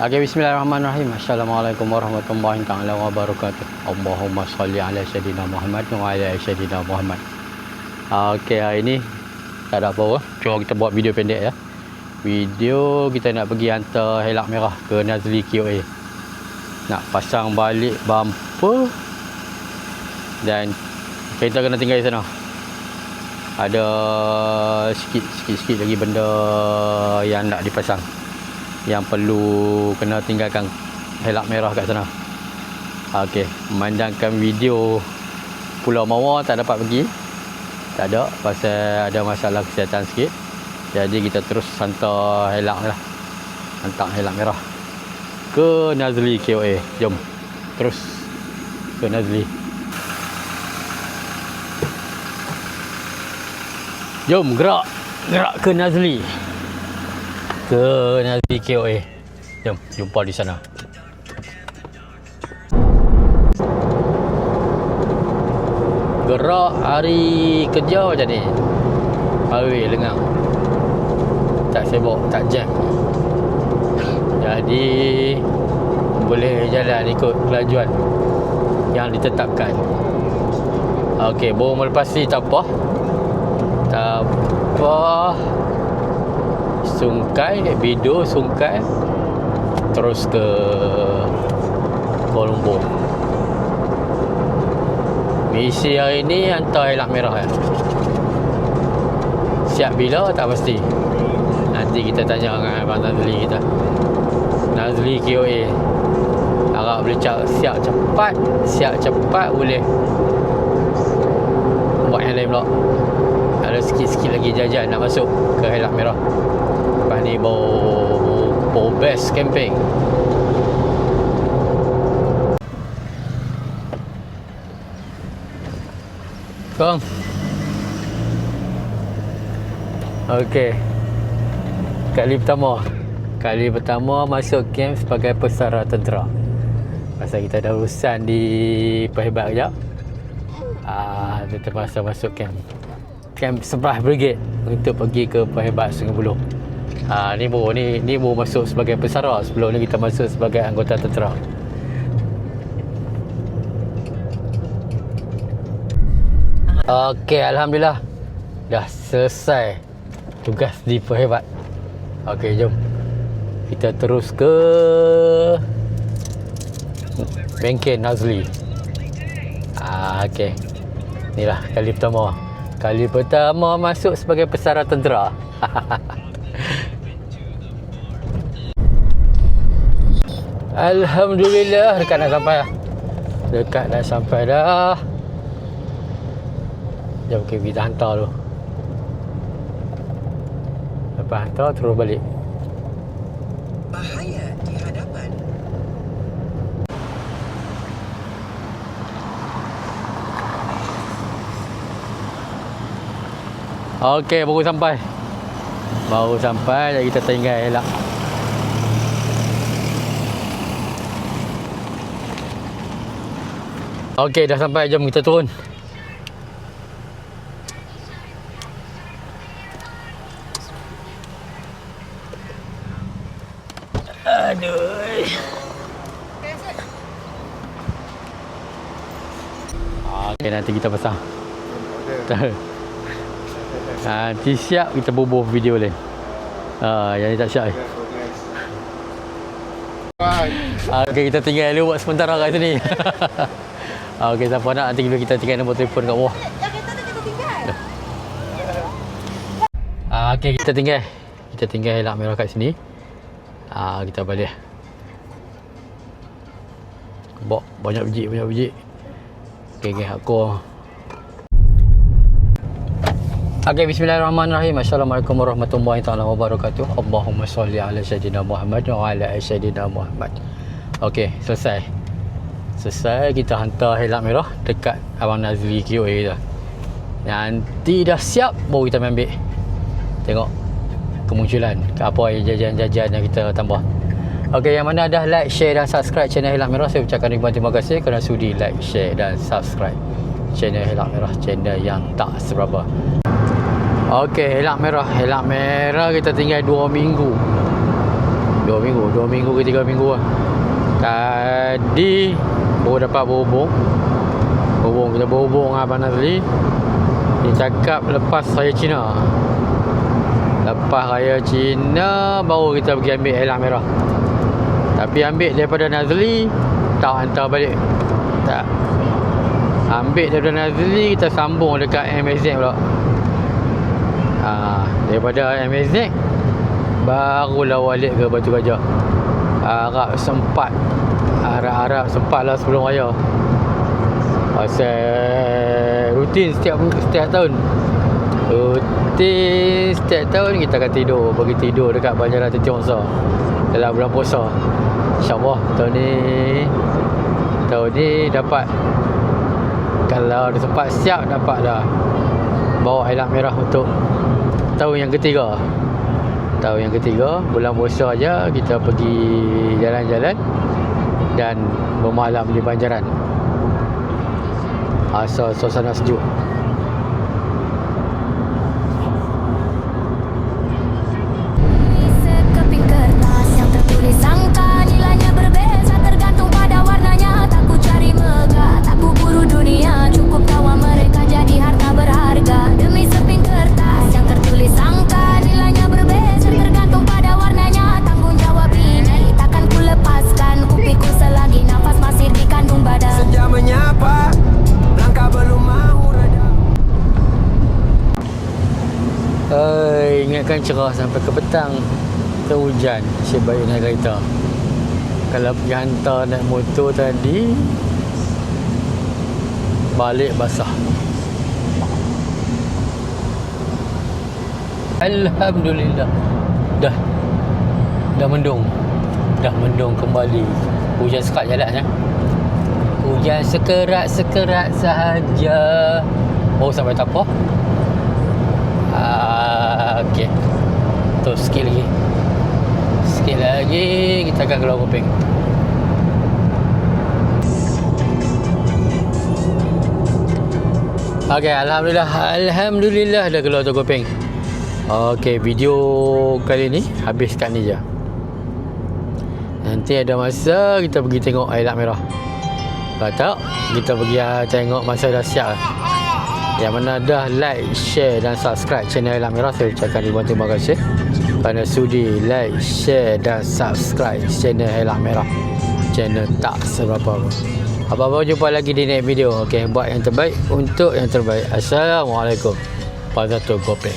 Okay, bismillahirrahmanirrahim. Assalamualaikum warahmatullahi taala wabarakatuh. Allahumma salli ala sayyidina Muhammad wa ala sayyidina Muhammad. Okay, hari ni tak ada apa-apa. Cuma kita buat video pendek ya. Video kita nak pergi hantar helak merah ke Nazli KOA. Nak pasang balik bumper dan kita kena tinggal di sana. Ada sikit-sikit lagi benda yang nak dipasang, yang perlu kena tinggalkan helak merah kat sana. Okey, memandangkan video Pulau Mawar tak dapat pergi, tak ada, pasal ada masalah kesihatan sikit. Jadi kita terus hantar helak lah, hantar helak merah ke Nazli KOA. Jom terus ke Nazli. Jom gerak ke Nazli, ke Nazli KOA. Jom jumpa di sana. Gerak hari kerja macam ni, hari lengang, tak sibuk, tak jam, jadi boleh jalan ikut kelajuan yang ditetapkan. Okey, baru melepas ni tak apa, Sungkai, Bido, Sungkai, terus ke Kuala Lumpur. Misi hari ni hantar helak merah kan. Siap bila tak pasti. Nanti kita tanya dengan Abang Nazli kita, Nazli KOA. Harap boleh siap cepat boleh buat yang lain pula. Ada sikit-sikit lagi jajan nak masuk ke helak merah. Lepas ni bau best camping. Kong. Okey. Kali pertama masuk camp sebagai pesara tentera. Pasal kita ada urusan di Perhebat kejap. Kita terpaksa masuk camp sebelah brigade untuk pergi ke Perhebat Sungai Buloh. Ni baru masuk sebagai pesara. Sebelum ni kita masuk sebagai anggota tentera. Okey, alhamdulillah dah selesai tugas di Perhebat. Okey, jom kita terus ke bengkel Nazli. Okey, inilah kali pertama masuk sebagai pesara tentera. Alhamdulillah, dekat nak sampai dah. Jom kita hantar dulu. Lepas hantar terus balik. Bahaya di hadapan. Okey, baru sampai jadi kita tinggal elak. Okey, dah sampai, jom kita turun. Aduh. Okey, nanti kita pasang. Nanti siap kita bubuh video lain. Yang ni tak siap. Okey, kita tinggal dulu buat sementara kat sini. Okey, siapa nak nanti kita tinggal nombor telefon kat bawah. Okey, kita tinggal helak merah kat sini. Kita balik. Banyak biji. Okey, aku. Okey, bismillahirrahmanirrahim. Assalamualaikum warahmatullahi taala wabarakatuh. Allahumma salli ala sayyidina Muhammad wa ala sayyidina Muhammad. Okey, selesai kita hantar helak merah dekat Abang Nazli KOA dah. Nanti dah siap baru kita ambil. Tengok kemunculan apa jajan-jajan yang kita tambah. Okey, yang mana dah like, share dan subscribe channel Helak Merah, saya ucapkan ribuan terima kasih kerana sudi like, share dan subscribe channel Helak Merah, channel yang tak seberapa. Okey, helak merah kita tinggal 2 minggu. 2 minggu ke 3 minggu lah. Tadi baru dapat berhubung kita berhubung dengan Abang Nazli. Dia cakap lepas Raya Cina baru kita pergi ambil elang merah. Tapi ambil daripada Nazli, tak hantar balik. Tak. Ambil daripada Nazli, kita sambung dekat MSZ pula. Daripada MSZ barulah balik ke Batu Gajah. Harap sempat lah sebelum raya. Pasal rutin setiap tahun. Rutin setiap tahun kita akan pergi tidur dekat Banjaran Titi Wangsa dalam bulan puasa. InsyaAllah tahun ni dapat, kalau ada sempat siap, dapat dah bawa elang merah untuk tahun yang ketiga. Bulan puasa aja kita pergi jalan-jalan dan bermalam di Banjaran. Asal suasana sejuk. Sekeping kertas yang tertulis angka, nilainya berbeza tergantung pada warnanya. Tak ku cari megah, tak ku buru dunia, cukup tawa mereka jadi harta berharga. Demi seping kertas yang tertulis angka, nilainya berbeza tergantung pada warnanya. Tanggung jawab ini takkan ku lepaskan, upiku selagi nafas masih dikandung badan. Senja menyapa, langkah belum mau reda. Ingatkan cerah sampai ke petang, ke hujan. Asyik baik naik kereta. Kalau pergi hantar naik motor tadi, balik basah. Alhamdulillah. Dah mendung kembali. Hujan sekat jalan ya. Hujan sekerat sahaja. Oh, sampai Tapah. Okey. Tu sikit lagi kita akan keluar Kopeng. Okey, alhamdulillah dah keluar tu Kopeng. Okey, video kali ni habis kat ni je. Nanti ada masa kita pergi tengok elang merah. Kalau tak, kita pergi tengok masa dah siap lah. Yang mana dah like, share dan subscribe channel Elang Merah, saya ucapkan ribuan terima kasih kerana sudi like, share dan subscribe channel Elang Merah. Channel tak seberapa pun. Apa-apa jumpa lagi di next video. Okey, buat yang terbaik untuk yang terbaik. Assalamualaikum. Pada tu Kopeng.